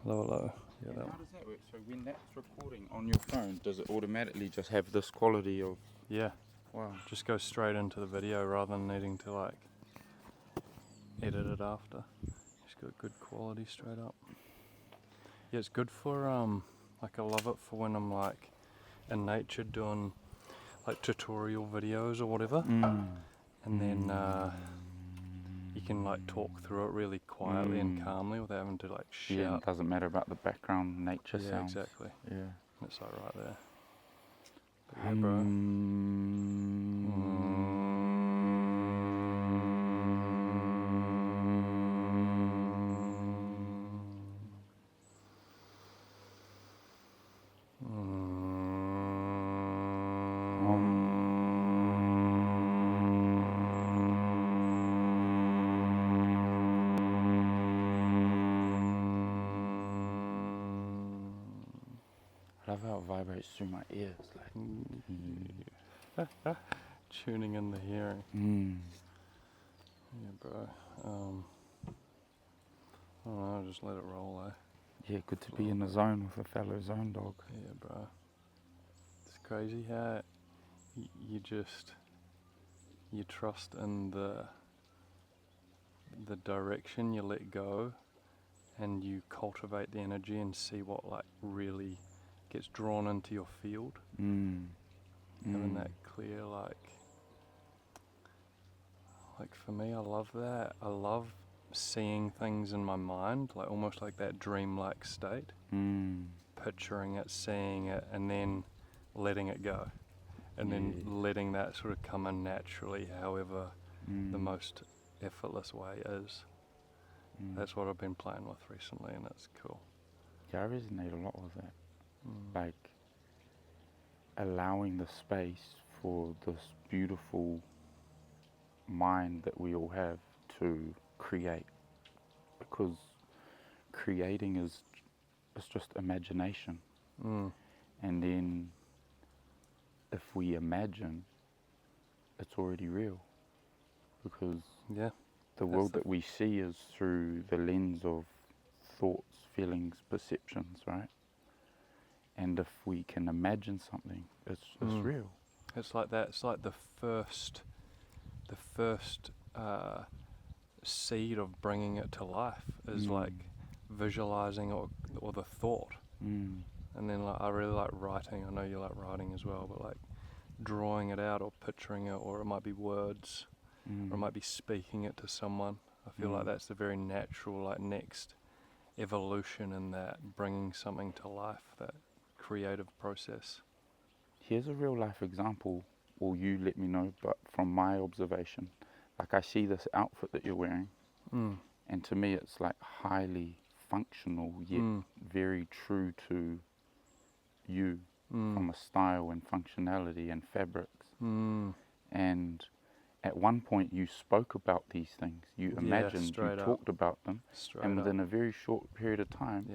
Hello, hello. Yeah, How does that work? So when that's recording on your phone, does it automatically just have this quality of... yeah, Wow. just go straight into the video rather than needing to like edit it after. Just got good quality straight up. Yeah, it's good for like I love it for when I'm like in nature doing like tutorial videos or whatever, and then you can like talk through it really quietly and calmly without having to like shout. Yeah, it doesn't matter about the background nature Yeah, sounds. exactly. Yeah. It's like right there. But yeah, bro. I love how it vibrates through my ears. Like, Tuning in the hearing. Yeah, bro. I don't know, just let it roll, eh? Yeah, good to be in the zone with a fellow zone dog. Yeah, bro. It's crazy how you trust in the direction, you let go, and you cultivate the energy and see what like really gets drawn into your field. Having that clear, like for me, I love that. I love seeing things in my mind, like almost like that dreamlike state. Picturing it, seeing it, and then letting it go. And then letting that sort of come in naturally, however the most effortless way is. That's what I've been playing with recently, and it's cool. Yeah, I resonate a lot with that. Like, allowing the space for this beautiful mind that we all have to create. Because creating is just imagination. And then if we imagine, it's already real. Because the world that we see is through the lens of thoughts, feelings, perceptions, right? And if we can imagine something, it's real. It's like that. It's like the first seed of bringing it to life is like visualizing or the thought. And then like I really like writing. I know you like writing as well, but like drawing it out or picturing it, or it might be words, or it might be speaking it to someone. I feel like that's the very natural like next evolution in that, bringing something to life, that creative process. Here's a real life example, or you let me know, but from my observation, like I see this outfit that you're wearing, and to me it's like highly functional, yet very true to you from a style and functionality and fabrics. And at one point you spoke about these things, you imagined, you talked about them, and within a very short period of time,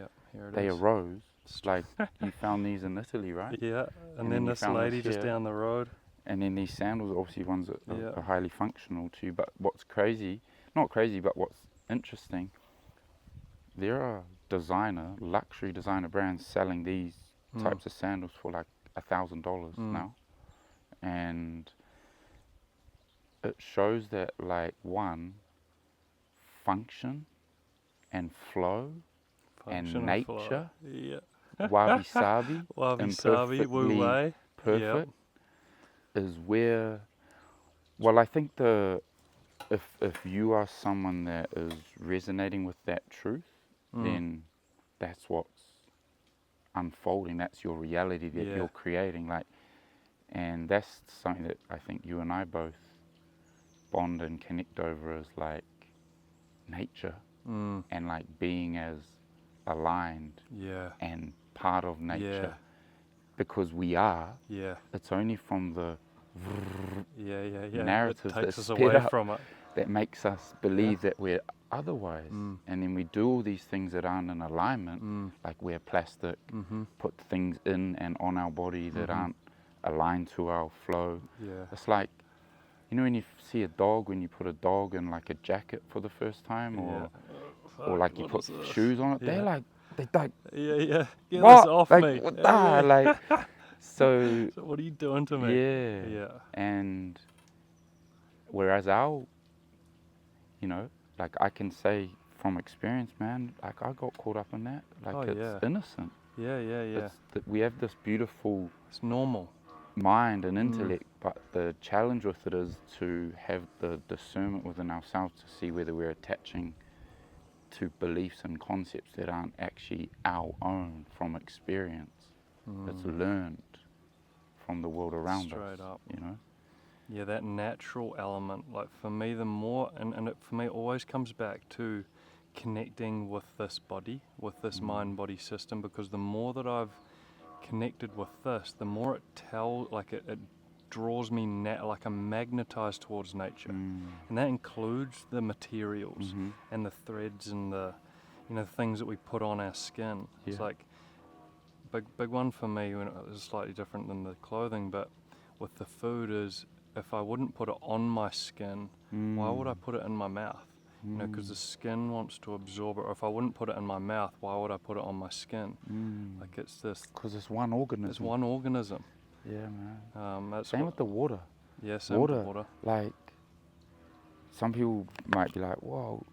they arose. Like you found these in Italy, right? Yeah, and then this lady just down the road. And then these sandals, obviously ones that are highly functional to you, but what's crazy, not crazy, but what's interesting, there are luxury designer brands selling these types of sandals for like $1,000 now. And it shows that like function and flow and nature, wabi-sabi, wu-wei, perfect, is where, well, I think if you are someone that is resonating with that truth, then that's what's unfolding. That's your reality that you're creating. Like, and that's something that I think you and I both bond and connect over, is like nature and like being as aligned and part of nature, because we are. It's only from the narrative that takes that's us away up from it that makes us believe that we're otherwise. And then we do all these things that aren't in alignment, like wear plastic, put things in and on our body that aren't aligned to our flow. It's like, you know, when you see a dog, when you put a dog in like a jacket for the first time, or like you put shoes on it, they're like They like, Yeah. Get what? this off Like, me. what Yeah, the? yeah. Like, so, So what are you doing to me? yeah. Yeah. And whereas you know, like I can say from experience, man, like I got caught up in that. Like Oh, it's yeah. innocent. Yeah. It's that we have this beautiful It's normal. mind and intellect, but the challenge with it is to have the discernment within ourselves to see whether we're attaching to beliefs and concepts that aren't actually our own from experience. It's learned from the world around us. Straight up. You know. Yeah, that natural element, like for me, the more, and it, for me, it always comes back to connecting with this body, with this mind-body system, because the more that I've connected with this, the more it draws me, like I'm magnetized towards nature. And that includes the materials and the threads and the, things that we put on our skin. Yeah. It's like, big one for me, when it was slightly different than the clothing, but with the food is, if I wouldn't put it on my skin, why would I put it in my mouth? Because the skin wants to absorb it. Or if I wouldn't put it in my mouth, why would I put it on my skin? Like it's this. Because it's one organism. It's one organism. Yeah, man. That's Same with the water. Yeah, same with the water. Like, some people might be like, whoa,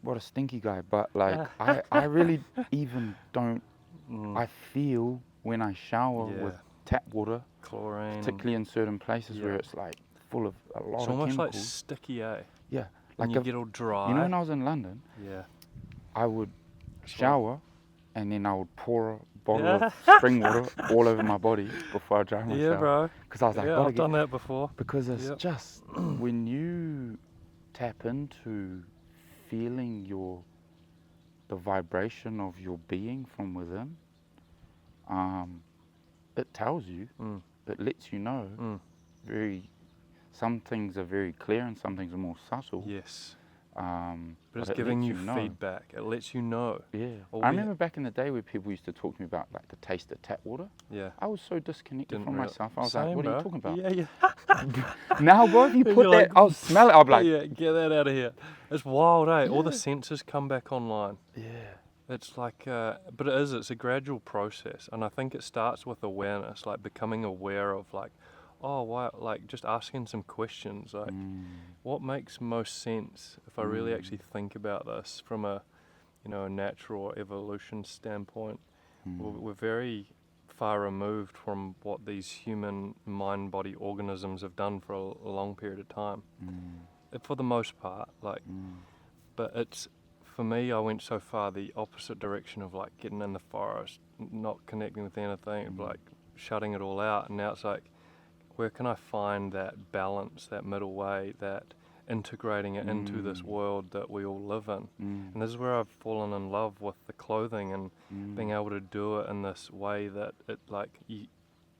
what a stinky guy. But like, I really even don't, I feel when I shower with tap water, chlorine, particularly in certain places where it's like full of a lot of chemicals. It's almost like sticky, eh? Yeah. Like you get all dry. You know, when I was in London, I would shower and then I would pour a bottle of spring water all over my body before I dry myself. Yeah, bro. Because I was like, I've done that before. Because it's just, when you tap into feeling the vibration of your being from within, it tells you, it lets you know some things are very clear and some things are more subtle. Yes. But it's giving you feedback. It lets you know. Yeah. I remember back in the day where people used to talk to me about like the taste of tap water. Yeah. I was so disconnected from myself. I was Same, like, what bro. are you talking about? Yeah. Now, bro, if you put that, I'll smell it. I'll be like, yeah, get that out of here. It's wild, eh? All the senses come back online. Yeah. It's like, but it's a gradual process. And I think it starts with awareness, like becoming aware of like, oh, why, like just asking some questions, like what makes most sense if I really actually think about this from a, a natural evolution standpoint. We're very far removed from what these human mind-body organisms have done for a long period of time, for the most part. Like, but it's, for me, I went so far the opposite direction of like getting in the forest, not connecting with anything, like shutting it all out. And now it's like, where can I find that balance, that middle way, that integrating it into this world that we all live in? And this is where I've fallen in love with the clothing and being able to do it in this way that it like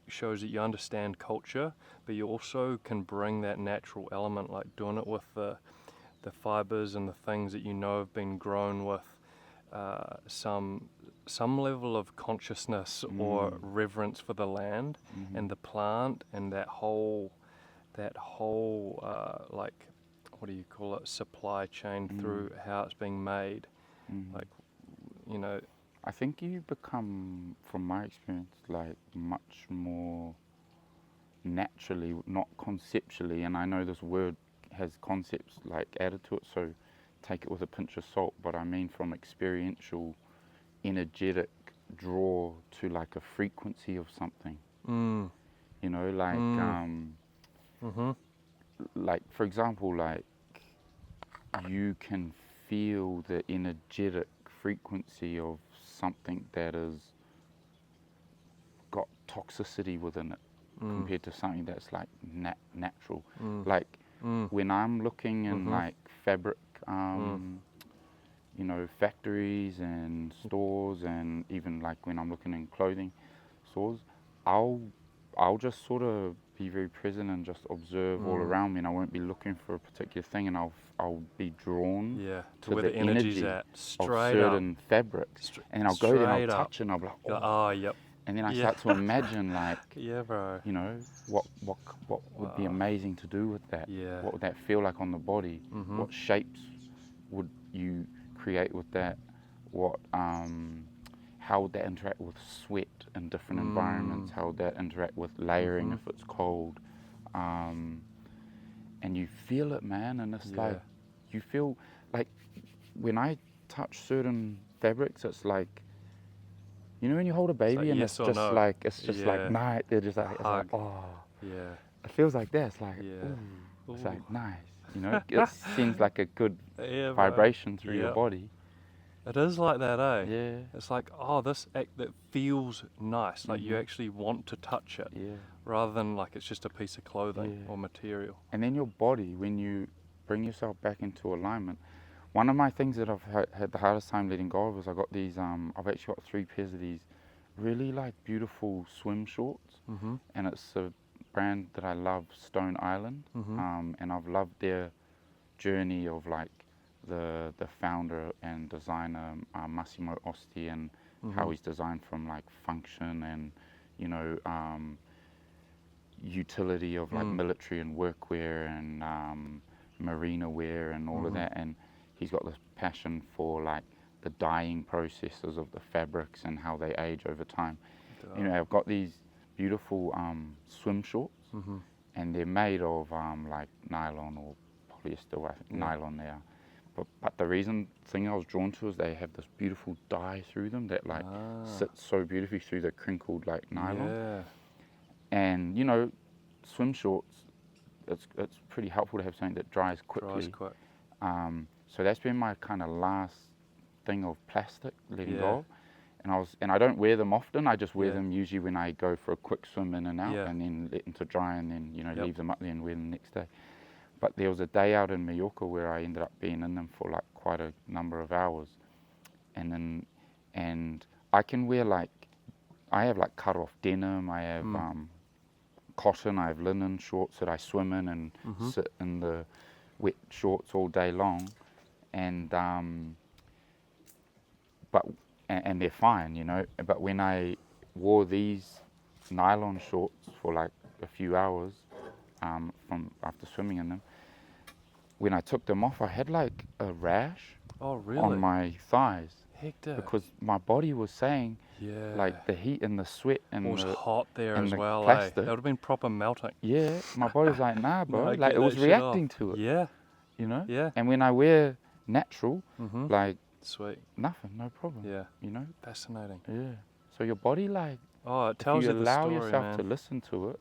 shows that you understand culture, but you also can bring that natural element, like doing it with the fibers and the things that have been grown with some level of consciousness or reverence for the land and the plant and that whole like, what do you call it, supply chain through how it's being made. Like, I think you become, from my experience, like much more naturally, not conceptually, and I know this word has concepts like added to it, so take it with a pinch of salt, but I mean from experiential, energetic draw to like a frequency of something. You know, like like for example, like you can feel the energetic frequency of something that has got toxicity within it compared to something that's like natural. Like when I'm looking in like fabric, factories and stores, and even like when I'm looking in clothing stores, I'll just sort of be very present and just observe all around me, and I won't be looking for a particular thing, and I'll be drawn to where the energy's at, of certain fabrics, and I'll go there and I'll touch it and I'll be like, oh, yep. And then I start to imagine like, bro. What would be amazing to do with that? What would that feel like on the body? What shapes would you create with that? what how would that interact with sweat in different environments, how would that interact with layering if it's cold, and you feel it, man, and it's like you feel like when I touch certain fabrics, it's like, you know, when you hold a baby like and yes it's or just no. like, it's just like night, they're just like, it's like, Hug. oh, Yeah. it feels like that. It's like, Yeah. ooh, it's Ooh. like nice, you know. It seems like a good Yeah, bro. vibration through your Yep. body. It is like that, eh? Yeah, It's like, oh, this act that feels nice. Like you actually want to touch it, yeah, rather than like it's just a piece of clothing Yeah. or material. and then your body, when you bring yourself back into alignment. One of my things that I've had the hardest time letting go of is I got these. I've actually got 3 pairs of these really like beautiful swim shorts, and it's a brand that I love, Stone Island, and I've loved their journey of like the founder and designer Massimo Osti, and how he's designed from like function and, you know, utility of like military and workwear and marina wear and all of that, and he's got this passion for like the dyeing processes of the fabrics and how they age over time. You know, I've got these beautiful swim shorts, and they're made of like nylon or polyester. I think nylon they are. But the thing I was drawn to is they have this beautiful dye through them that like sits so beautifully through the crinkled like nylon. Yeah. And, you know, swim shorts, it's pretty helpful to have something that dries quickly. Dries quick. So that's been my kind of last thing of plastic letting Yeah. go. And I don't wear them often. I just wear Yeah. them usually when I go for a quick swim in and out, Yeah. and then let them to dry, and then, you know, Yep. leave them up there and wear them the next day. But there was a day out in Mallorca where I ended up being in them for like quite a number of hours, and I can wear like, I have like cut off denim, I have cotton, I have linen shorts that I swim in and sit in the wet shorts all day long, and they're fine, you know. But when I wore these nylon shorts for like a few hours from after swimming in them, when I took them off, I had like a rash Oh, really? on my thighs, Hectic. because my body was saying, Yeah. like the heat and the sweat and It was the hot there and as the well, eh? plastic. That would have been proper melting. Yeah, my body was like, nah, bro. No, like get it was that shit reacting off. to it, Yeah. you know. Yeah. And when I wear natural, like Sweet. nothing, no problem. Yeah. You know. Fascinating. Yeah. So your body, like, Oh, it if tells you you the allow story, yourself man. to listen to it,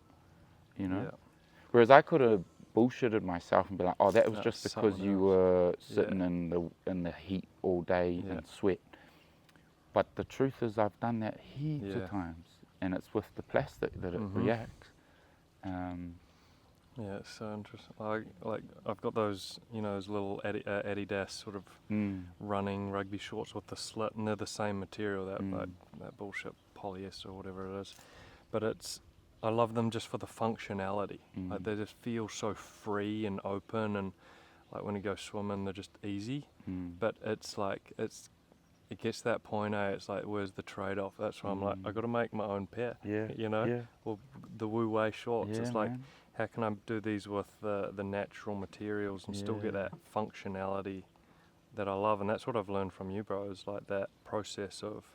you know. Yeah. Whereas I could have bullshitted myself and be like, oh, that was No, just because something you else. were sitting in the heat all day Yeah. and sweat. But the truth is, I've done that heaps Yeah. of times, and it's with the plastic that it reacts. Yeah, it's so interesting. Like I've got those, you know, those little Adidas sort of running rugby shorts with the slit, and they're the same material, that bullshit polyester or whatever it is. But I love them just for the functionality. Like they just feel so free and open, and like when you go swimming, they're just easy. But it's like it gets to that point, it's like, where's the trade-off? That's why I'm like, I got to make my own pair. Yeah. You know, Yeah. or the Wu Wei shorts. Yeah, It's like, man. how can I do these with the natural materials and still get Yeah. that functionality that I love? And that's what I've learned from you, bro, is like that process of,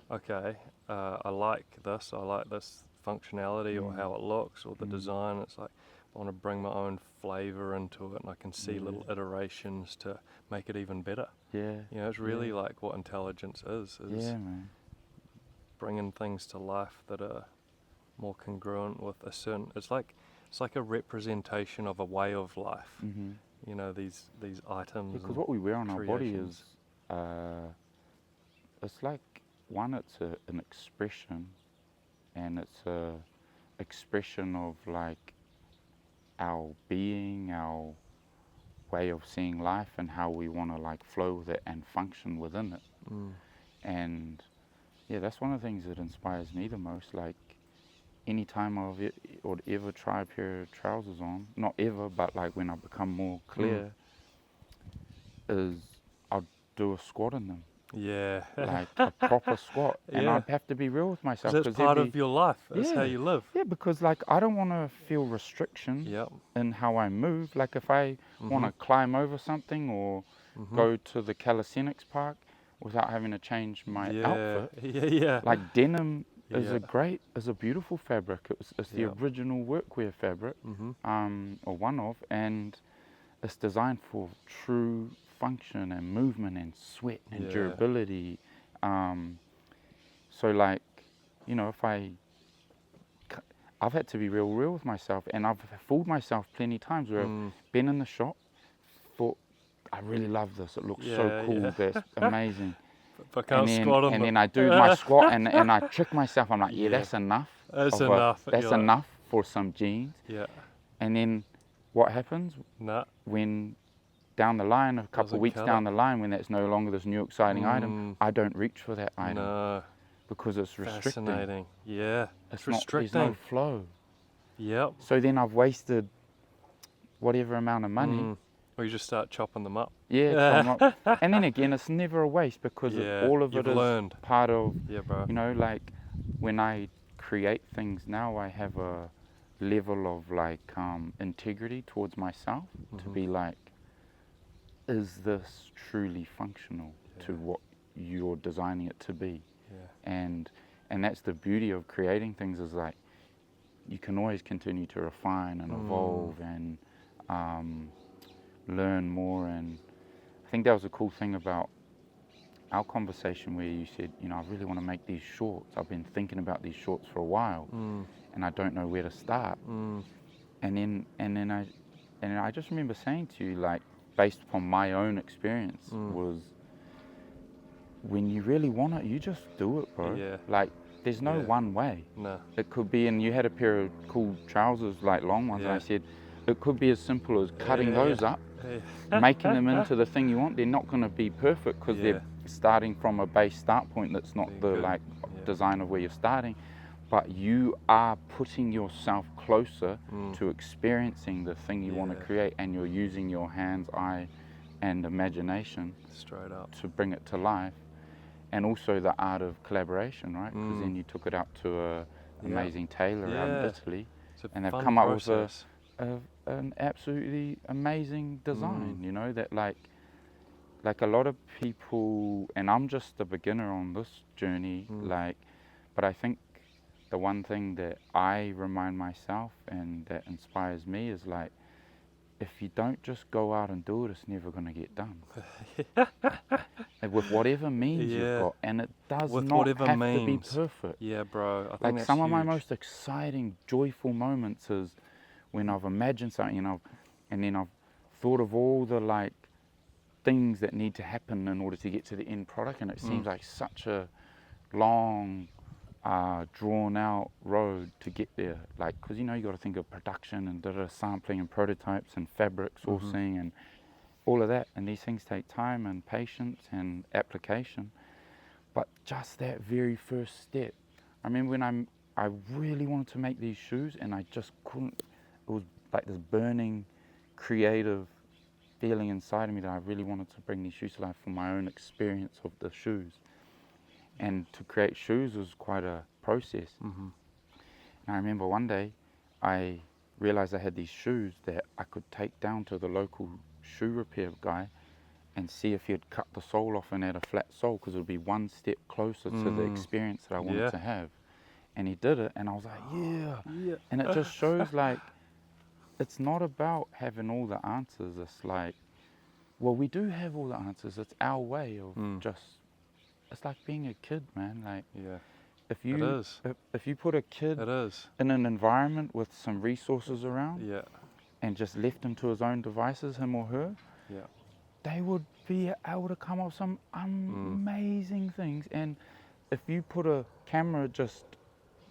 okay, I like this functionality or how it looks or the design. It's like, I want to bring my own flavor into it, and I can see little iterations to make it even better. Yeah. You know, it's really like what intelligence is Yeah, man. bringing things to life that are more congruent with a certain, it's like a representation of a way of life. You know, these items. Because what we wear on our body creations. is, it's like, one, it's an expression, and it's a expression of like our being, our way of seeing life, and how we want to like flow with it and function within it. And yeah, that's one of the things that inspires me the most. Like, anytime I would ever try a pair of trousers on, not ever, but like when I become more clear, is I'd do a squat in them. Yeah. Like a proper squat. And Yeah. I'd have to be real with myself. Because that's part of your life. That's how you live. Yeah, because like I don't want to feel restriction in how I move. Like if I want to climb over something or go to the calisthenics park, without having to change my Yeah. outfit. Yeah. Like denim is Yeah. a beautiful fabric. It's the Yeah. original workwear fabric, or one of, and it's designed for true function and movement and sweat and Yeah. durability. So like, you know, I've had to be real with myself, and I've fooled myself plenty times where I've been in the shop, thought, I really love this. It looks so Yeah, cool. yeah. That's amazing. If I can't squat on And them. then I do my squat, and I trick myself. I'm like, yeah, Yeah. that's enough. That's enough. That's You're like, enough for some jeans. yeah. And then what happens Nah. when down the line, a couple Doesn't of weeks cut down it. the line, when that's no longer this new exciting item, I don't reach for that item No. because it's restricting. Fascinating. Yeah. It's It's not. There's no restricting. flow. Yep. So then I've wasted whatever amount of money. Or you just start chopping them up. Yeah, 'cause I'm not, and then again, it's never a waste because Yeah, all of you've it is learned. part of, Yeah, bro. you know, like when I create things now, I have a level of like integrity towards myself to be like, is this truly functional to what you're designing it to be? Yeah. And that's the beauty of creating things, is like you can always continue to refine and evolve and learn more. And I think that was a cool thing about our conversation where you said, you know, I really want to make these shorts. I've been thinking about these shorts for a while and I don't know where to start. And then I just remember saying to you, like, based upon my own experience, was when you really want it, you just do it, bro. Yeah. Like, there's no one way. No. It could be, and you had a pair of cool trousers, like long ones, and I said, it could be as simple as cutting those up, making them into the thing you want. They're not going to be perfect because they're starting from a base start point that's not the like design of where you're starting, but you are putting yourself closer to experiencing the thing you want to create, and you're using your hands, eye, and imagination straight up to bring it to life. And also the art of collaboration, right? Because then you took it out to a amazing tailor out in Italy, and they've come up with an absolutely amazing design. You know, that like a lot of people, and I'm just a beginner on this journey, like, but I think the one thing that I remind myself and that inspires me is like, if you don't just go out and do it, it's never going to get done. With whatever means you've got, and it does with not whatever have means. to be perfect. Yeah, bro. I think Like that's some of my huge. most exciting, joyful moments is when I've imagined something, and then I've thought of all the like things that need to happen in order to get to the end product, and it seems like such a long, drawn out road to get there, like, because you know you got to think of production and sampling and prototypes and fabric sourcing and all of that, and these things take time and patience and application. But just that very first step, I remember when I really wanted to make these shoes and I just couldn't. It was like this burning creative feeling inside of me that I really wanted to bring these shoes to life from my own experience of the shoes. And to create shoes was quite a process. And I remember one day I realized I had these shoes that I could take down to the local shoe repair guy and see if he had cut the sole off and add a flat sole, because it would be one step closer to the experience that I wanted to have. And he did it, and I was like, yeah. And it just shows like, it's not about having all the answers. It's like, well, we do have all the answers. It's our way of just, it's like being a kid, man. Like, if you put a kid in an environment with some resources around and just left him to his own devices, him or her, they would be able to come up with some amazing things. And if you put a camera just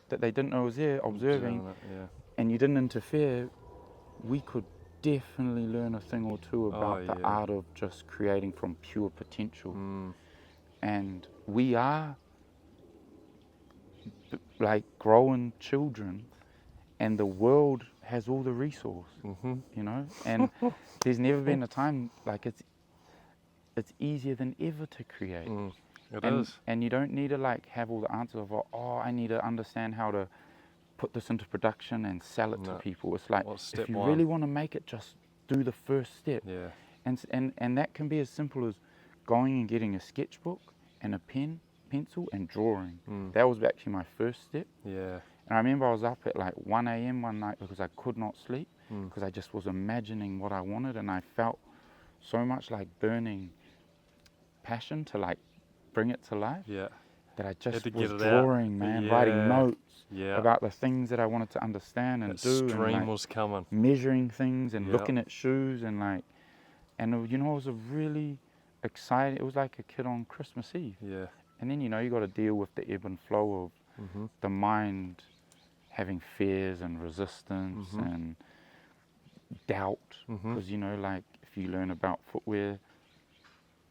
that they didn't know was there, observing, and you didn't interfere, we could definitely learn a thing or two about the art of just creating from pure potential. And we are like growing children, and the world has all the resource, you know, and there's never been a time like it's easier than ever to create. It is. And you don't need to like have all the answers of, I need to understand how to put this into production and sell it to people. It's like, if you really want to make it, just do the first step. And that can be as simple as going and getting a sketchbook and a pen, pencil, and drawing. Mm. That was actually my first step. Yeah. And I remember I was up at like 1 a.m. one night because I could not sleep, Mm. because I just was imagining what I wanted, and I felt so much like burning passion to like bring it to life, Yeah. that I Had just to was get it out. drawing, man, Yeah. writing notes Yeah. about the things that I wanted to understand and That do, stream and like was coming. measuring things and Yeah. looking at shoes and like, and you know, it was a really exciting, it was like a kid on Christmas Eve. Yeah. And then, you know, you got to deal with the ebb and flow of Mm-hmm. the mind having fears and resistance Mm-hmm. and doubt, Mm-hmm. because, you know, like if you learn about footwear,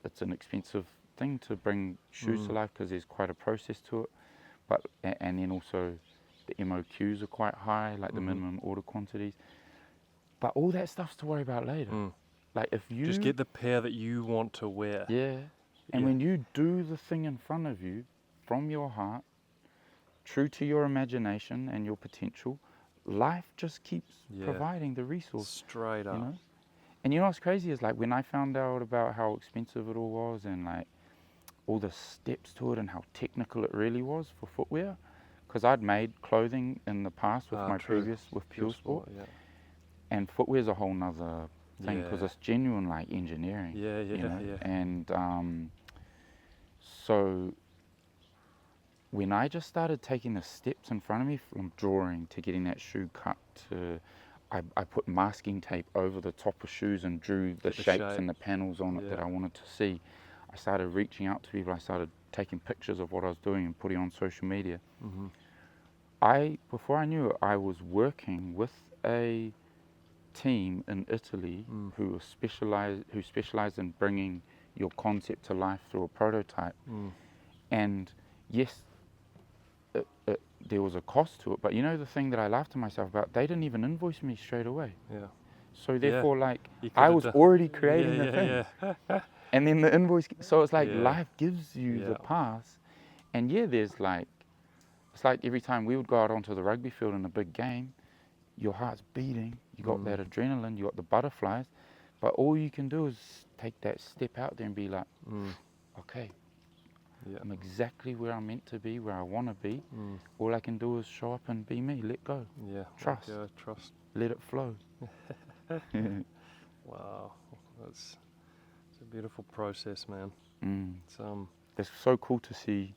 it's an expensive thing to bring shoes to life, because there's quite a process to it. But and then also the MOQs are quite high, like the minimum order quantities. But all that stuff's to worry about later. Mm. Like if you Just get the pair that you want to wear. yeah, and Yeah. when you do the thing in front of you from your heart, true to your imagination and your potential, life just keeps providing the resource. Straight You up. know? And you know what's crazy is like when I found out about how expensive it all was and like all the steps to it and how technical it really was for footwear, because I'd made clothing in the past with my True. previous, with Pure Sport, Yeah. and footwear's a whole nother thing, because it's genuine like engineering. Yeah, yeah, you know? yeah. And so when I just started taking the steps in front of me, from drawing to getting that shoe cut to I put masking tape over the top of shoes and drew the shapes shape. and the panels on it that I wanted to see. I started reaching out to people. I started taking pictures of what I was doing and putting on social media. Mm-hmm. Before I knew it, I was working with a team in Italy who specialized in bringing your concept to life through a prototype. And yes, there was a cost to it, but you know the thing that I laughed to myself about, they didn't even invoice me straight away. Yeah. So therefore, like, You I could've was done- already creating the thing. Yeah. And then the invoice, so it's like Yeah. life gives you the pass. And yeah, there's like, it's like every time we would go out onto the rugby field in a big game, your heart's beating, you got that adrenaline, you got the butterflies, but all you can do is take that step out there and be like, okay, Yeah. I'm exactly where I'm meant to be, where I want to be. All I can do is show up and be me, let go, Yeah. trust, Trust. let it flow. Wow. It's a beautiful process, man. It's It's so cool to see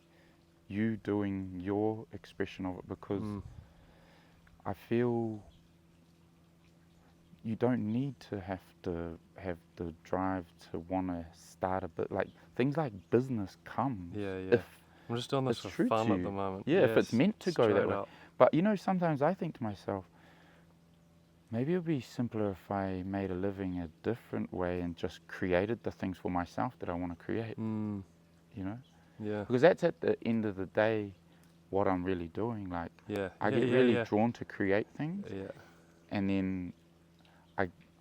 you doing your expression of it, because I feel you don't need to have the drive to want to start a bit, like things like business come. Yeah. If I'm just doing this it's for true fun to at you. the moment. Yeah, if it's meant to go that straight way. up. But you know, sometimes I think to myself, maybe it would be simpler if I made a living a different way and just created the things for myself that I want to create. You know? Yeah. Because that's at the end of the day what I'm really doing. Like, I get really drawn to create things. Yeah. And then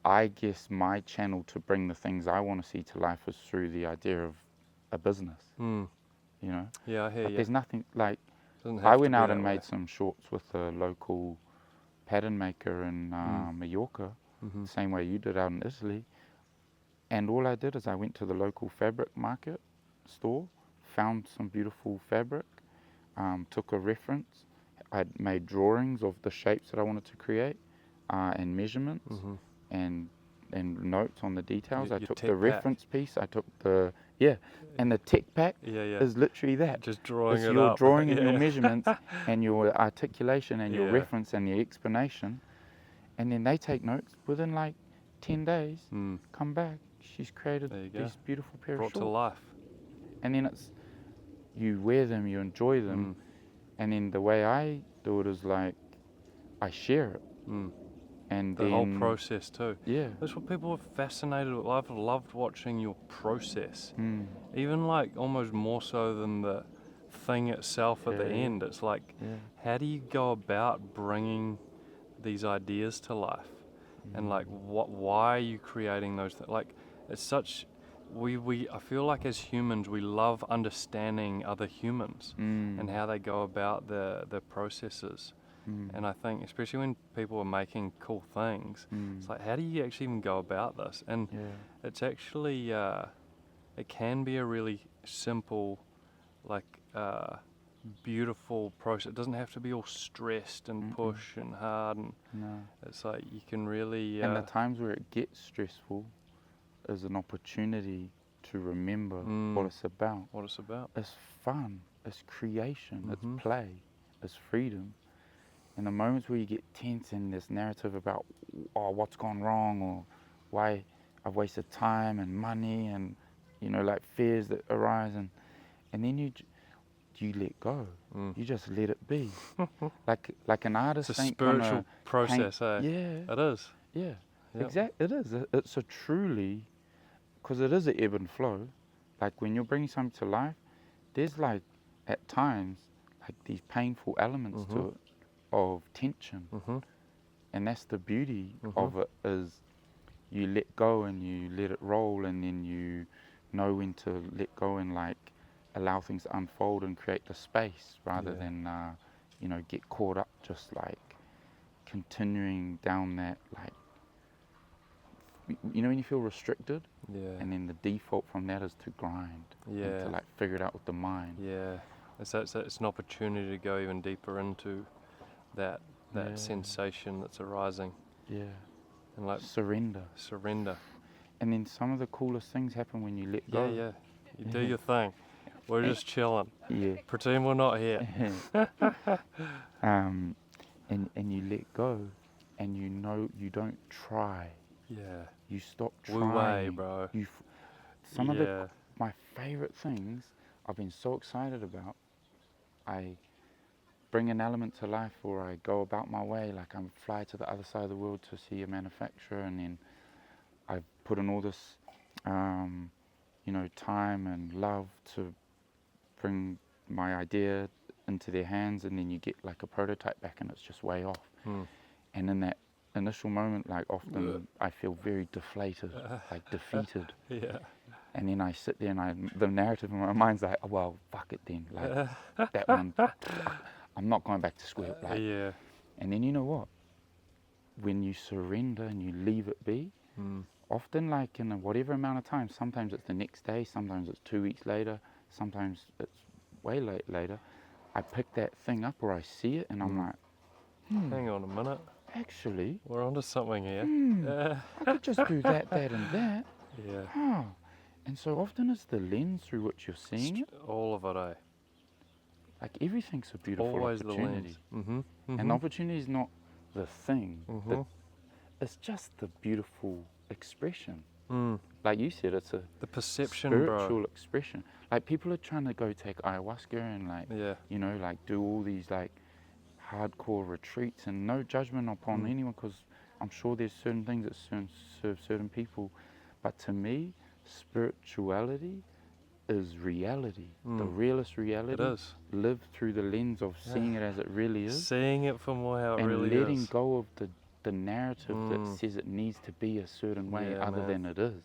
I guess my channel to bring the things I want to see to life is through the idea of a business. You know? Yeah, I hear Like, you. there's nothing like, Doesn't have I to went be out that and way. made some shorts with a local pattern maker in Mallorca, same way you did out in Italy. And all I did is I went to the local fabric market store, found some beautiful fabric, took a reference. I'd made drawings of the shapes that I wanted to create, and measurements, and notes on the details. I Your took tech the pack. reference piece. I took and the tech pack is literally that. Just drawing It's it your up. drawing and your measurements and your articulation and your reference and your explanation. And then they take notes within like 10 days, come back. She's created these beautiful pair of Brought shorts. to life. And then it's, you wear them, you enjoy them. And then the way I do it is like, I share it. And The then, whole process too. Yeah. That's what people are fascinated with. I've loved watching your process. Even like almost more so than the thing itself at the end. It's like, how do you go about bringing these ideas to life? And like, why are you creating those things? Like, it's such, I feel like as humans, we love understanding other humans and how they go about the processes. And I think, especially when people are making cool things, it's like, how do you actually even go about this? And it's actually, it can be a really simple like beautiful process. It doesn't have to be all stressed and push and hard, and No. it's like you can really And the times where it gets stressful is an opportunity to remember what it's about. what it's about. It's fun, it's creation, it's play, it's freedom. And the moments where you get tense in this narrative about what's gone wrong or why I've wasted time and money and like fears that arise, and then you let go. You just let it be. like an artist It's a ain't spiritual gonna process, paint, Yeah, it is. Yeah, Yep. exactly. It is. It's a truly, because it is an ebb and flow. Like when you're bringing something to life, there's like at times like these painful elements to it of tension, and that's the beauty of it. Is you let go and you let it roll, and then you know when to let go and like allow things to unfold and create the space rather than get caught up just like continuing down that, like, when you feel restricted, and then the default from that is to grind and to like figure it out with the mind. It's an opportunity to go even deeper into that sensation that's arising. And like surrender. And then some of the coolest things happen when you let go. You do your thing. We're just chilling. Pretend we're not here. And you let go, and you don't try. You stop trying. Wu Wei, bro. Some of my favorite things I've been so excited about, I bring an element to life, or I go about my way, like I'm fly to the other side of the world to see a manufacturer, and then I put in all this time and love to bring my idea into their hands, and then you get like a prototype back and it's just way off. And in that initial moment, like often I feel very deflated, like defeated. And then I sit there and the narrative in my mind's like, oh, well, fuck it then. Like that one, I'm not going back to square. Like, and then you know what? When you surrender and you leave it be, often like in whatever amount of time, sometimes it's the next day, sometimes it's 2 weeks later, sometimes it's way later, I pick that thing up or I see it and I'm like, hang on a minute. Actually, we're onto something here. I could just do that, and that. And so often it's the lens through which you're seeing it. All of it, Like everything's a beautiful always opportunity. The lens. And opportunity is not the thing. It's just the beautiful expression. Like you said, it's the perception, spiritual expression. Like people are trying to go take ayahuasca and like, like do all these like hardcore retreats, and no judgment upon anyone, because I'm sure there's certain things that serve certain people. But to me, spirituality is reality, the realest reality. It is. Lived through the lens of seeing it as it really is. Seeing it from how it really is. And letting go of the narrative that says it needs to be a certain way other than it is.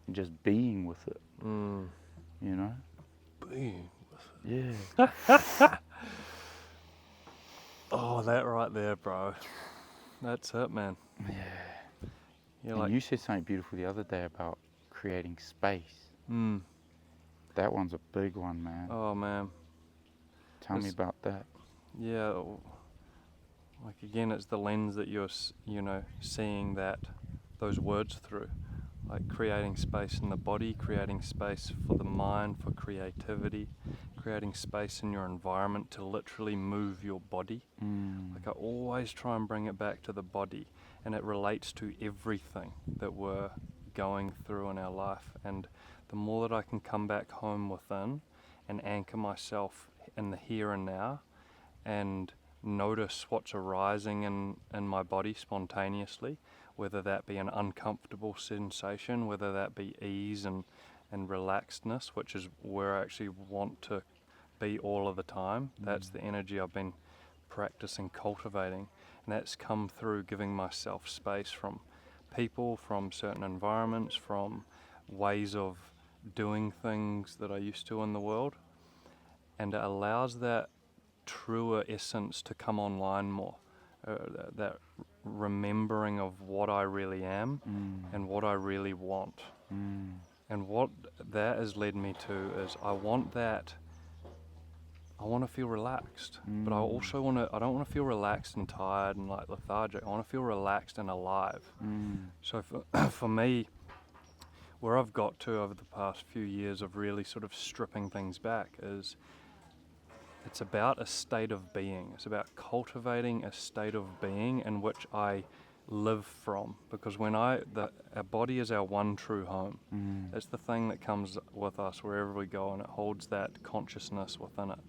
And just being with it. You know? Being with it. Yeah. Oh, that right there, bro. That's it, man. Yeah. And you said something beautiful the other day about creating space. That one's a big one, man. Oh, man. Tell me about that. Yeah. Like, again, it's the lens that you're, seeing those words through. Like creating space in the body, creating space for the mind, for creativity, creating space in your environment to literally move your body. Like I always try and bring it back to the body, and it relates to everything that we're going through in our life. And the more that I can come back home within and anchor myself in the here and now and notice what's arising in my body spontaneously, whether that be an uncomfortable sensation, whether that be ease and relaxedness, which is where I actually want to be all of the time. That's the energy I've been practicing cultivating, and that's come through giving myself space from people, from certain environments, from ways of doing things that I used to in the world, and it allows that truer essence to come online more. That remembering of what I really am and what I really want. And what that has led me to is I want that I want to feel relaxed, but I also I don't want to feel relaxed and tired and like lethargic. I want to feel relaxed and alive. So for me, where I've got to over the past few years of really sort of stripping things back is it's about a state of being. It's about cultivating a state of being in which I live from, because our body is our one true home. It's the thing that comes with us wherever we go, and it holds that consciousness within it.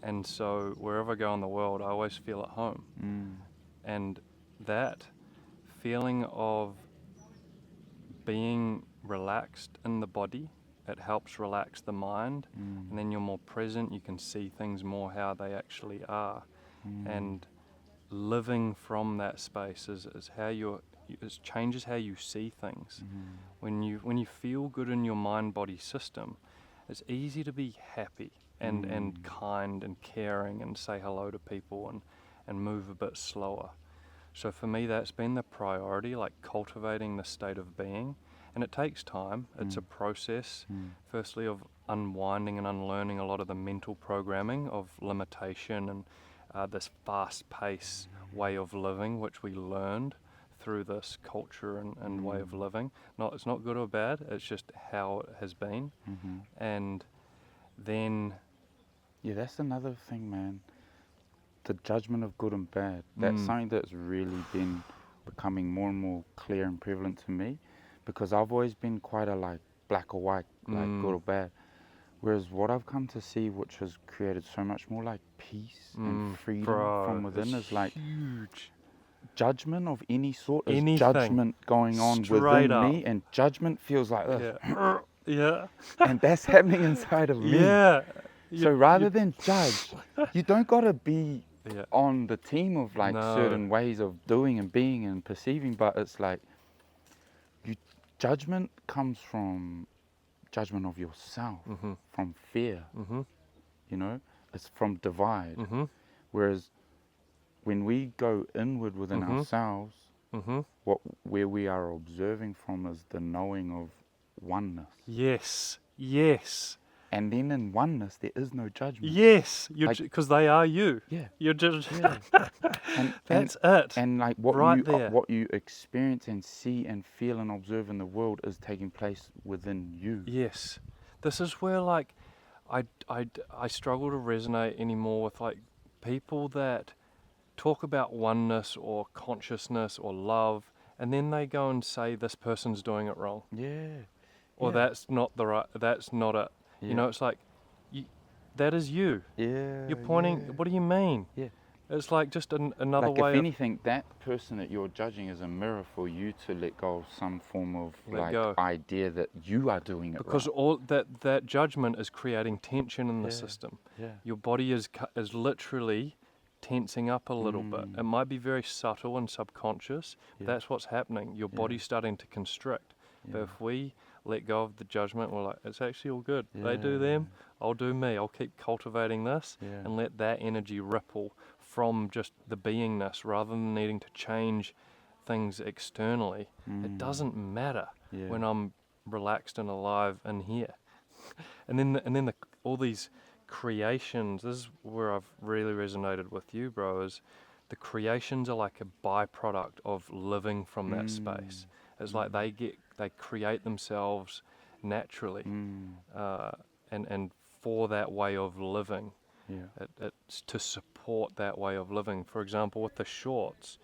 And so wherever I go in the world, I always feel at home. And that feeling of being relaxed in the body, it helps relax the mind, and then you're more present, you can see things more how they actually are. And living from that space is how it changes how you see things. When you feel good in your mind-body system, it's easy to be happy and kind and caring and say hello to people and move a bit slower. So for me, that's been the priority, like cultivating the state of being. And it takes time. It's a process, firstly, of unwinding and unlearning a lot of the mental programming of limitation and this fast-paced way of living, which we learned through this culture and way of living. It's not good or bad, it's just how it has been. And then... Yeah, that's another thing, man. The judgment of good and bad. That's something that's really been becoming more and more clear and prevalent to me, because I've always been quite a like black or white, like good or bad. Whereas what I've come to see, which has created so much more like peace and freedom from within, is like huge. Judgment of any sort is Anything. Judgment going on Straight within up. me, and judgment feels like this. Yeah. And that's happening inside of me. Yeah. So rather than judge, you don't gotta be Yeah. on the team of like certain ways of doing and being and perceiving, but it's like judgment comes from judgment of yourself, from fear. You know, it's from divide. Whereas when we go inward within ourselves, where we are observing from is the knowing of oneness. Yes. And then in oneness, there is no judgment. Yes, because they are you. Yeah. You're just... Yeah. That's it. And like what you experience and see and feel and observe in the world is taking place within you. Yes. This is where like I struggle to resonate anymore with like people that talk about oneness or consciousness or love, and then they go and say this person's doing it wrong. Yeah. Or that's not it. Yeah. You know, it's like, that is you. Yeah. You're pointing, what do you mean? Yeah. It's like just another like way if anything, that person that you're judging is a mirror for you to let go of some form of idea that you are doing it because right. all that judgment is creating tension in the system. Yeah. Your body is literally tensing up a little bit. It might be very subtle and subconscious, but that's what's happening. Your body's starting to constrict. But if we let go of the judgment, we're like, it's actually all good. They do them, I'll do me. I'll keep cultivating this and let that energy ripple from just the beingness rather than needing to change things externally. It doesn't matter when I'm relaxed and alive in here. And then all these creations, this is where I've really resonated with you, bro, is the creations are like a byproduct of living from that space. It's like they create themselves naturally, and for that way of living. It's to support that way of living. For example, with the shorts,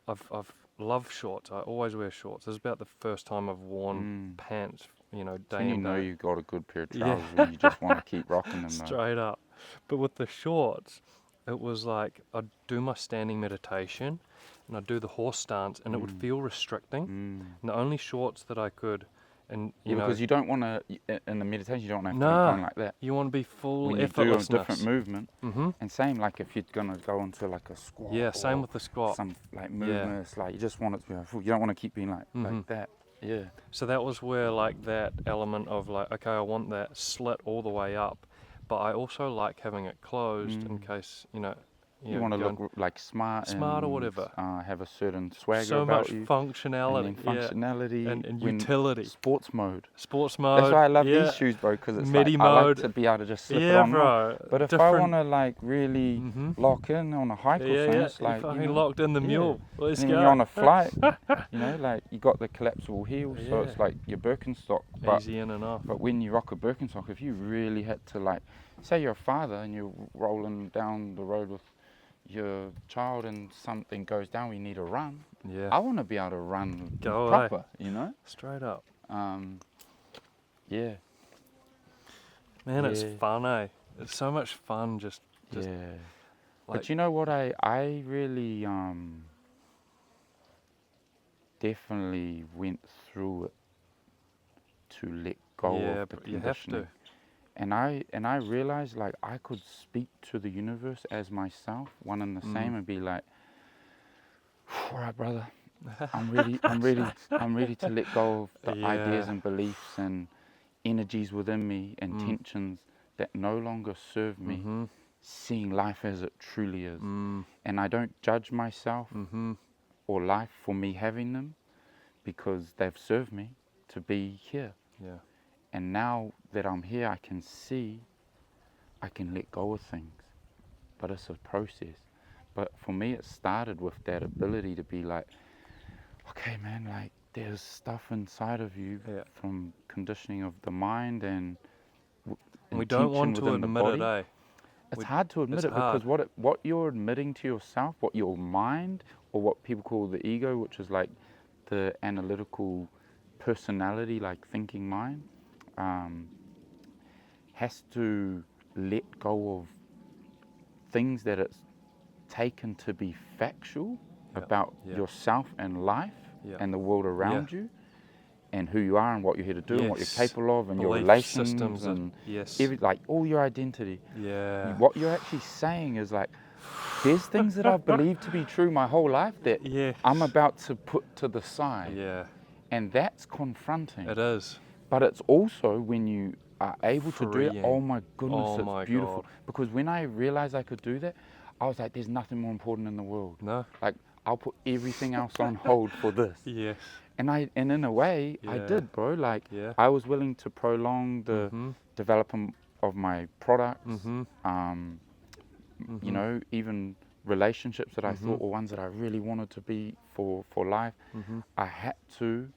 I've loved shorts. I always wear shorts. This is about the first time I've worn pants, day and day. You know you've got a good pair of trousers when you just want to keep rocking them. Straight up. But with the shorts, it was like I'd do my standing meditation and I'd do the horse stance and it would feel restricting. And the only shorts that I could... And because you don't want to, in the meditation, you don't want to have to keep going like that. You want to be full when effortlessness. You do a different movement. And same like if you're going to go into like a squat. Yeah, same with the squat. Some like movements, like you just want it to be full. You don't want to keep being like that. Yeah. So that was where like that element of like, okay, I want that slit all the way up, but I also like having it closed in case, You want to look like smart or and whatever. have a certain swagger So about much you. functionality. And then functionality and when utility. Sports mode. Sports mode. That's why I love these shoes, bro, because it's Midi like I mode. like to be able to just slip it Yeah, on. bro. But if I want to like really lock in on a hike or something, it's You're like fucking locked in the mule. Let's and go. when you're on a flight, you know, like you got the collapsible heels, so it's like your Birkenstock. But, easy in and off. But when you rock a Birkenstock, if you really had to like, say you're a father and you're rolling down the road with your child and something goes down, we need a run. Yeah. I want to be able to run Go proper, away. you know? Straight up. Yeah. Man, it's fun, eh? It's so much fun just yeah. Like, but you know what, I really definitely went through it to let go of the conditioning. You have to. And I realized like I could speak to the universe as myself, one and the same, and be like, all right, brother, I'm ready to let go of the ideas and beliefs and energies within me and tensions that no longer serve me, seeing life as it truly is. And I don't judge myself or life for me having them, because they've served me to be here. Yeah. And now that I'm here, I can see I can let go of things. But it's a process. But for me, it started with that ability to be like, okay, man, like there's stuff inside of you from conditioning of the mind and we don't want to admit it, eh? It's hard to admit it because what you're admitting to yourself, what your mind, or what people call the ego, which is like the analytical personality, like thinking mind, has to let go of things that it's taken to be factual about yourself and life and the world around you and who you are and what you're here to do and what you're capable of and your relations systems and like all your identity. Yeah. What you're actually saying is like, there's things that I've believed to be true my whole life that I'm about to put to the side. Yeah. And that's confronting. It is. But it's also when you are able to do it, oh my goodness, it's beautiful. God. Because when I realized I could do that, I was like, there's nothing more important in the world. No. Like, I'll put everything else on hold for this. Yes. And in a way, I did, bro. Like, I was willing to prolong the development of my products, you know, even relationships that I thought were ones that I really wanted to be for life. I had to,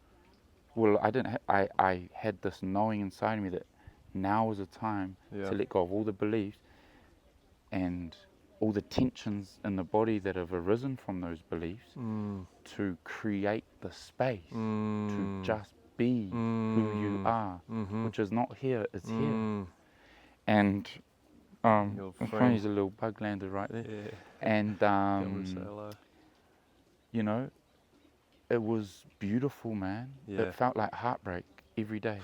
well, I didn't, I had this knowing inside of me that now is the time to let go of all the beliefs and all the tensions in the body that have arisen from those beliefs to create the space to just be who you are, which is not here, it's here. And there's a little bug landed right there. Yeah. And you know, it was beautiful, man. It felt like heartbreak every day.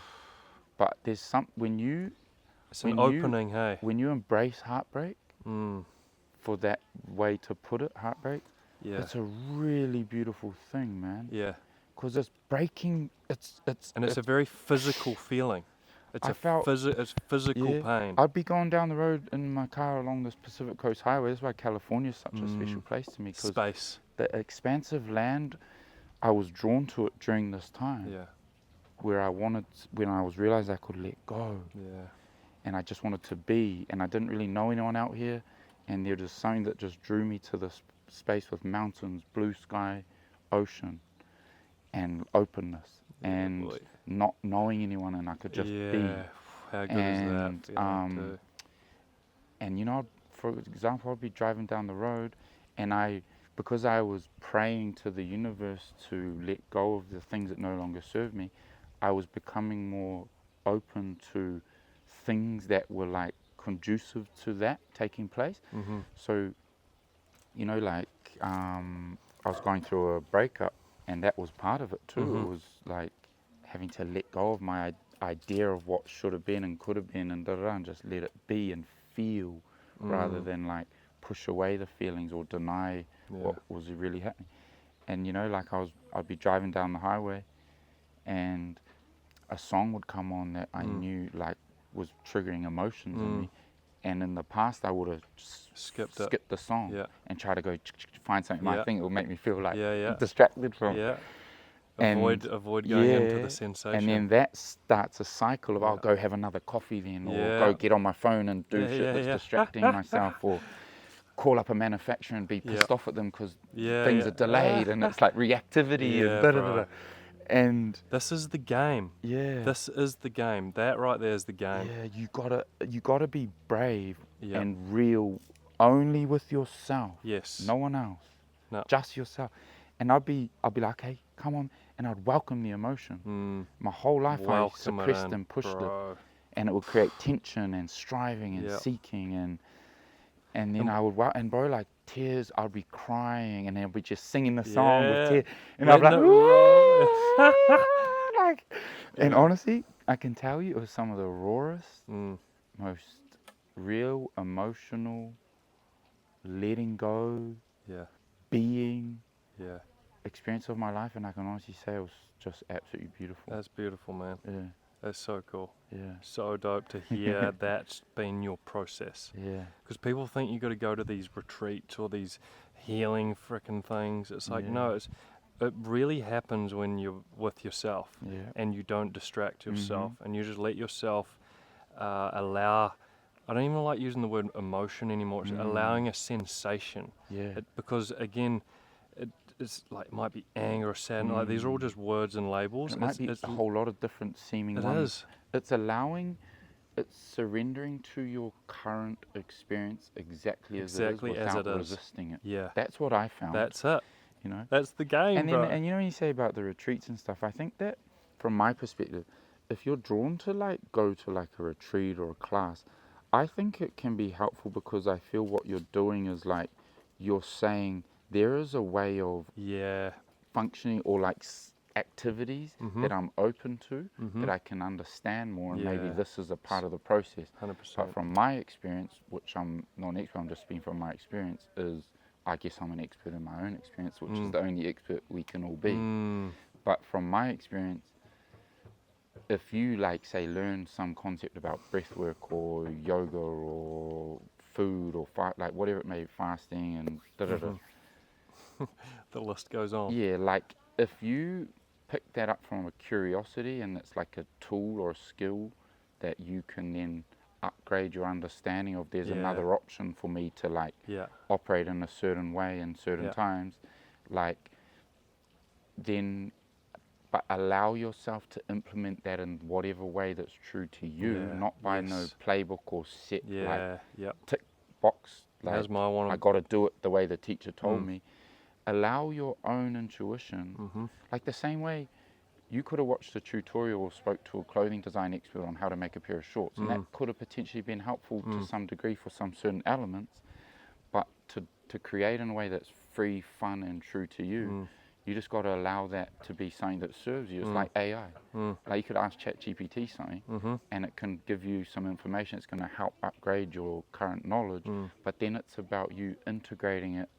But there's it's an opening, hey. When you embrace heartbreak, for that way to put it, heartbreak, it's a really beautiful thing, man. Yeah. Because it's breaking, it's a very physical feeling. It's it's physical pain. I'd be going down the road in my car along this Pacific Coast Highway. That's why California is such a special place to me. Cause space. The expansive land, I was drawn to it during this time. Yeah. When I was realized I could let go. Yeah. And I just wanted to be, and I didn't really know anyone out here. And there was something that just drew me to this space with mountains, blue sky, ocean, and openness, and not knowing anyone, and I could just be. How good is that? And you know, for example, I'd be driving down the road, and because I was praying to the universe to let go of the things that no longer serve me, I was becoming more open to things that were like conducive to that taking place. So, you know, like I was going through a breakup, and that was part of it too. It was like having to let go of my idea of what should have been and could have been, and and just let it be and feel, rather than like push away the feelings or deny what was really happening. And you know, like I'd be driving down the highway, and a song would come on that I knew like was triggering emotions in me, And in the past, I would have Skipped the song Yeah. and try to go find something. Yeah. I think it would make me feel like Yeah. distracted from. Yeah. And Avoid going into the sensation. And then that starts a cycle of Yeah. I'll go have another coffee then, or Yeah. go get on my phone and do shit that's distracting myself, or call up a manufacturer and be pissed off at them because things are delayed, and it's like reactivity and da-da-da-da. And this is the game. Yeah. This is the game. That right there is the game. Yeah, you gotta be brave Yep. and real only with yourself. Yes. No one else. No. Just yourself. And I'll be like, hey, come on, and I'd welcome the emotion. My whole life I suppressed and pushed it. And it would create tension and striving and seeking and then I would and bro, like tears, I'd be crying and then I'd be just singing the song with tears, and I'd be like, and honestly, I can tell you it was some of the rawest, most real, emotional, letting go, being experience of my life, and I can honestly say it was just absolutely beautiful. That's beautiful, man. Yeah. That's so cool. Yeah. So dope to hear that's been your process. Yeah. Because people think you got to go to these retreats or these healing frickin' things. It's like, no, it really happens when you're with yourself and you don't distract yourself and you just let yourself allow. I don't even like using the word emotion anymore. It's allowing a sensation. Yeah. Because again, it's like it might be anger or sadness. Like these are all just words and labels. It might be a whole lot of different seeming ones. It is. It's surrendering to your current experience exactly as it is without resisting it. Yeah. That's what I found. That's it. You know. That's the game, and bro. And you know when you say about the retreats and stuff, I think that from my perspective, if you're drawn to like go to like a retreat or a class, I think it can be helpful because I feel what you're doing is like you're saying there is a way of functioning or like activities that I'm open to that I can understand more, and maybe this is a part of the process. 100%. But from my experience, which I'm not an expert, I'm just speaking from my experience, is I guess I'm an expert in my own experience, which is the only expert we can all be. But from my experience, if you like say learn some concept about breath work or yoga or food or like whatever it may be, fasting and da-da-da. The list goes on. Yeah, like if you pick that up from a curiosity and it's like a tool or a skill that you can then upgrade your understanding of there's another option for me to like operate in a certain way in certain times, like then but allow yourself to implement that in whatever way that's true to you, not by no playbook or set like tick box. Like That's my one. I got to do it the way the teacher told me. Allow your own intuition, like the same way you could have watched a tutorial or spoke to a clothing design expert on how to make a pair of shorts, and that could have potentially been helpful to some degree for some certain elements, but to create in a way that's free, fun, and true to you, you just got to allow that to be something that serves you. It's like AI. Like you could ask ChatGPT something, and it can give you some information. It's going to help upgrade your current knowledge, but then it's about you integrating it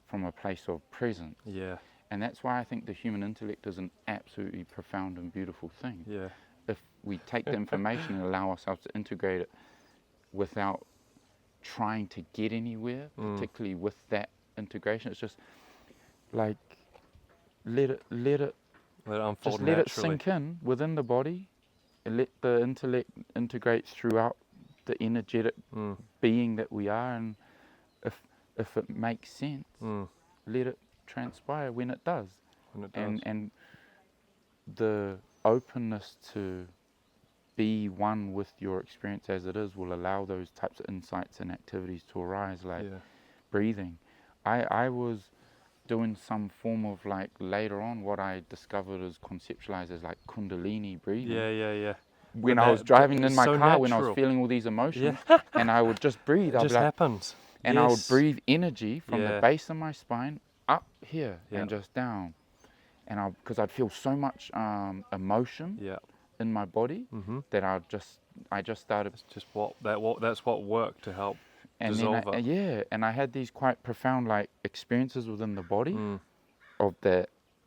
from a place of presence. Yeah. And that's why I think the human intellect is an absolutely profound and beautiful thing. Yeah. If we take the information and allow ourselves to integrate it without trying to get anywhere, particularly with that integration, it's just like let it unfold just naturally. let it sink in within the body, and let the intellect integrate throughout the energetic being that we are, and if it makes sense, let it transpire when it does. And the openness to be one with your experience as it is will allow those types of insights and activities to arise, like breathing. I was doing some form of like later on what I discovered is conceptualized as like Kundalini breathing. When I was driving in my car, when I was feeling all these emotions, and I would just breathe. It just happens. And I would breathe energy from the base of my spine up here and just down. And because I'd feel so much emotion in my body that I just started. It's just that's what worked to help dissolve it. And I had these quite profound like experiences within the body of the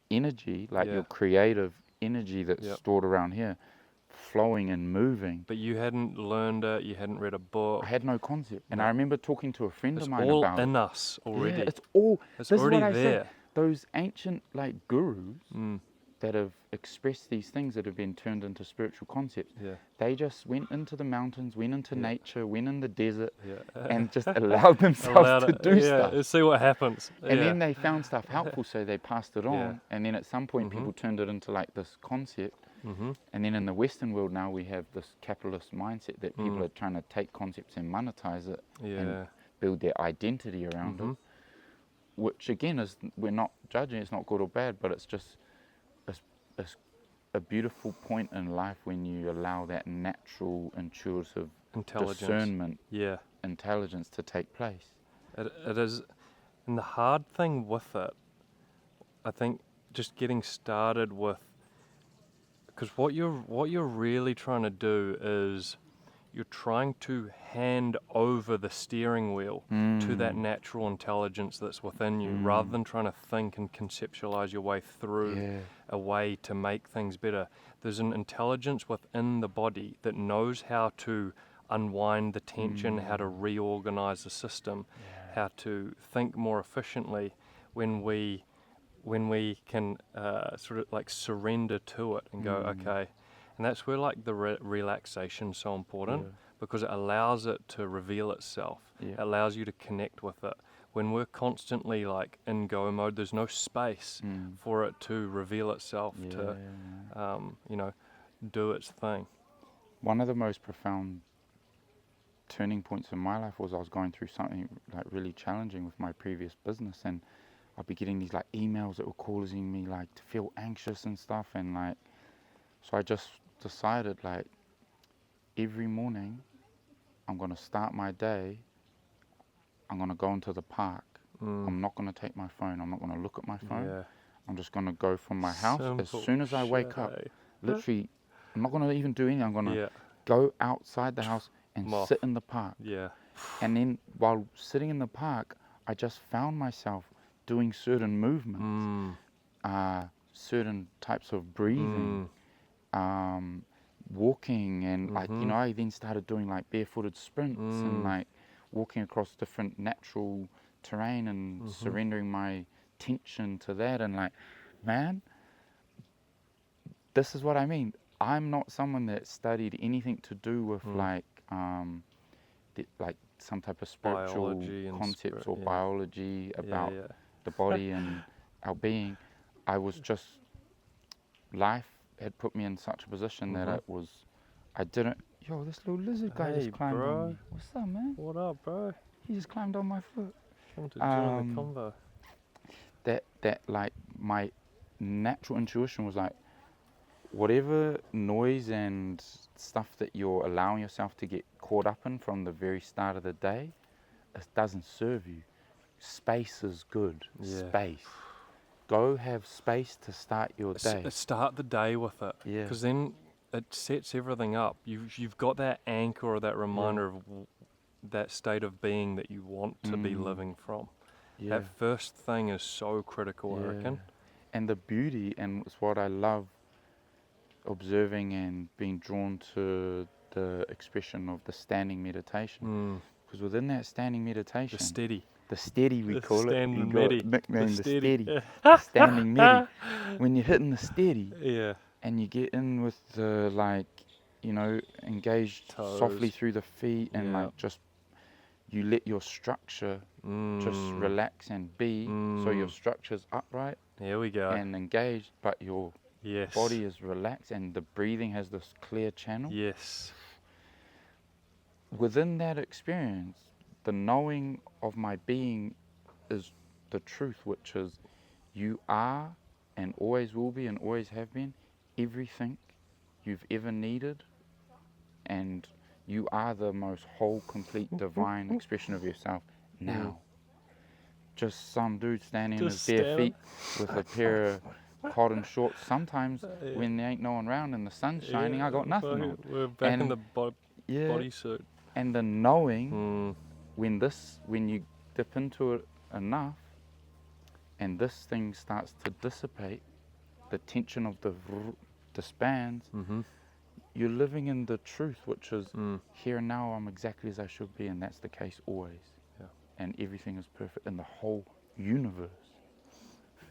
energy, like your creative energy that's stored around here, flowing and moving. But you hadn't learned it, you hadn't read a book. I had no concept. And No. I remember talking to a friend It's of mine all about in it. us already. Yeah, it's all, It's this is already what I there. say. Those ancient like gurus Mm. that have expressed these things that have been turned into spiritual concepts, Yeah. they just went into the mountains, went into Yeah. nature, went in the desert, Yeah. and just allowed themselves to do stuff. Let's see what happens. And then they found stuff helpful, so they passed it on. Yeah. And then at some point, people turned it into like this concept. Mm-hmm. And then in the Western world now, we have this capitalist mindset that people are trying to take concepts and monetize it and build their identity around it. Which again is, we're not judging, it's not good or bad, but it's just a beautiful point in life when you allow that natural, intuitive discernment, intelligence to take place. It is, and the hard thing with it, I think, just getting started with, because what you're really trying to do is you're trying to hand over the steering wheel to that natural intelligence that's within you, rather than trying to think and conceptualize your way through a way to make things better. There's an intelligence within the body that knows how to unwind the tension, how to reorganize the system, how to think more efficiently when we can sort of like surrender to it and go, okay. And that's where like the relaxation's so important, because it allows it to reveal itself. It allows you to connect with it. When we're constantly like in go mode, there's no space for it to reveal itself, to do its thing. One of the most profound turning points in my life was I was going through something like really challenging with my previous business, and I'd be getting these like emails that were causing me like to feel anxious and stuff, and like, so I just decided like every morning I'm going to start my day, I'm going to go into the park. I'm not going to take my phone, I'm not going to look at my phone. I'm just going to go from my house. As soon as I wake up, literally, I'm not going to even do anything. I'm going to go outside the house and sit in the park. And then while sitting in the park, I just found myself doing certain movements, certain types of breathing, walking, and like, you know, I then started doing like barefooted sprints and like walking across different natural terrain and surrendering my tension to that. And like, man, this is what I mean. I'm not someone that studied anything to do with like some type of spiritual concepts or biology about the body and our being. I was just, life had put me in such a position that it was, I didn't, yo, this little lizard guy just climbed on me. What's up, man? What up, bro? He just climbed on my foot. Come to join the convo. That like my natural intuition was like, whatever noise and stuff that you're allowing yourself to get caught up in from the very start of the day, it doesn't serve you. Space is good. Space. Go have space to start your day. Start the day with it. Because then it sets everything up. You've got that anchor or that reminder of that state of being that you want to be living from. That first thing is so critical, I reckon. And the beauty, and it's what I love observing and being drawn to the expression of the standing meditation. Because within that standing meditation, the steady we call it, you got it nicknamed the steady, the standing medi. When you're hitting the steady, and you get in with the like, you know, engaged softly through the feet, and like just you let your structure just relax and be, so your structure's upright. Here we go. And engaged, but your body is relaxed and the breathing has this clear channel. Within that experience, the knowing of my being is the truth, which is you are and always will be and always have been everything you've ever needed, and you are the most whole, complete, divine expression of yourself now. Just some dude standing in his bare feet with a pair of cotton shorts. Sometimes when there ain't no one around and the sun's shining, I got nothing on. We're back in the bodysuit. And the knowing, when you dip into it enough, and this thing starts to dissipate, the tension of the disbands, you're living in the truth, which is Mm. here and now I'm exactly as I should be, and that's the case always. Yeah. And everything is perfect in the whole universe,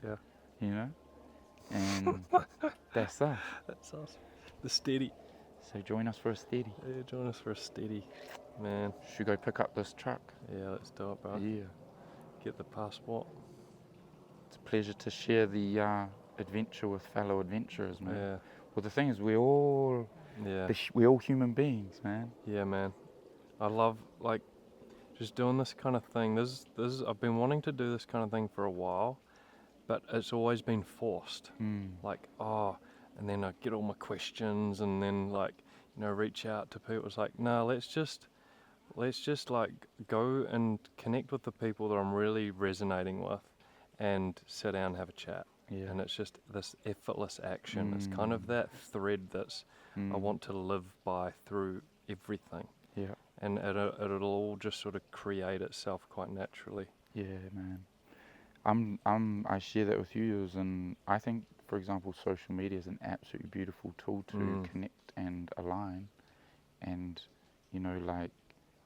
Yeah. you know? And that's us. That's awesome. The steady. So join us for a steady. Yeah, join us for a steady. Man. Should we go pick up this truck? Yeah, let's do it, bro. Yeah. Get the passport. It's a pleasure to share the adventure with fellow adventurers, man. Yeah. Well, the thing is, we're all human beings, man. Yeah, man. I love like just doing this kind of thing. This I've been wanting to do this kind of thing for a while, but it's always been forced. Like, and then I get all my questions, and then like, reach out to people. It's like, no, let's just like go and connect with the people that I'm really resonating with, and sit down and have a chat. Yeah. And it's just this effortless action. It's kind of that thread that's I want to live by through everything. Yeah. And it'll all just sort of create itself quite naturally. Yeah, man. I share that with you, and I think, for example, social media is an absolutely beautiful tool to connect and align, and like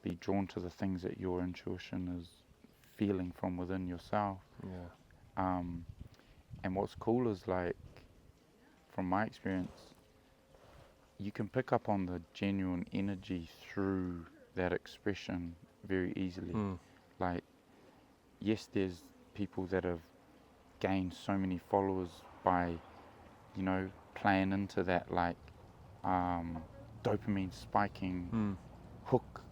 be drawn to the things that your intuition is feeling from within yourself. Yeah. And what's cool is, like, from my experience, you can pick up on the genuine energy through that expression very easily. Like, yes, there's people that have gained so many followers by, playing into that, like, dopamine spiking hook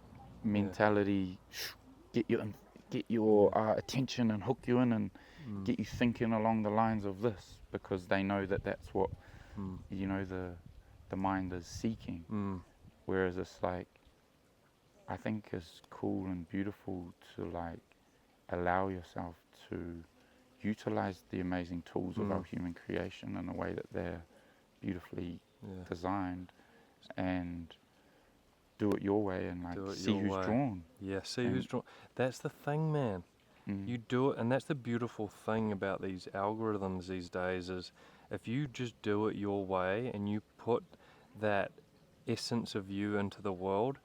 mentality, get your attention and hook you in and get you thinking along the lines of this, because they know that that's what the mind is seeking. Whereas it's like, I think it's cool and beautiful to like allow yourself to utilize the amazing tools of our human creation in a way that they're beautifully designed, and do it your way, and like see who's drawn. Yeah, see who's drawn. That's the thing, man. You do it, and that's the beautiful thing about these algorithms these days, is if you just do it your way and you put that essence of you into the world,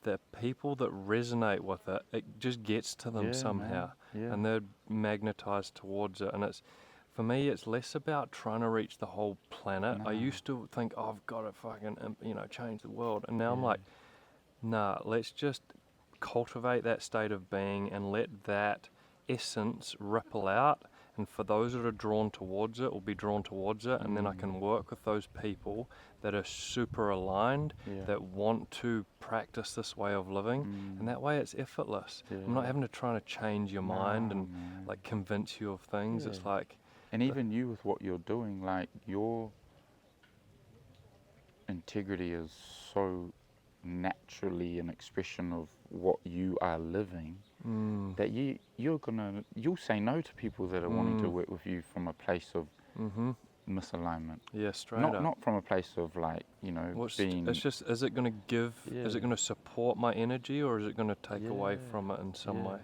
the people that resonate with it, it just gets to them somehow, and they're magnetized towards it. And it's, for me, it's less about trying to reach the whole planet. I used to think, I've got to fucking, change the world, and now I'm like, nah, let's just cultivate that state of being and let that essence ripple out, and for those that are drawn towards it will be drawn towards it, and then I can work with those people that are super aligned, that want to practice this way of living, and that way it's effortless. I'm not having to try to change your mind and like convince you of things. It's like, and even you with what you're doing, like your integrity is so naturally an expression of what you are living, that you'll say no to people that are wanting to work with you from a place of misalignment. Yeah, straight up. Not from a place of like, being... It's just, is it going to give, is it going to support my energy, or is it going to take away from it in some way?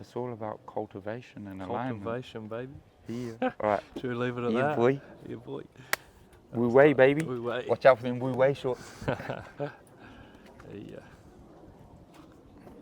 It's all about cultivation and alignment. Cultivation, baby. Yeah. All right. Should we leave it at that? Yeah, boy. Yeah, boy. Wu Wei, baby. Wu Wei. Watch out for them Wu Wei shorts. Yeah.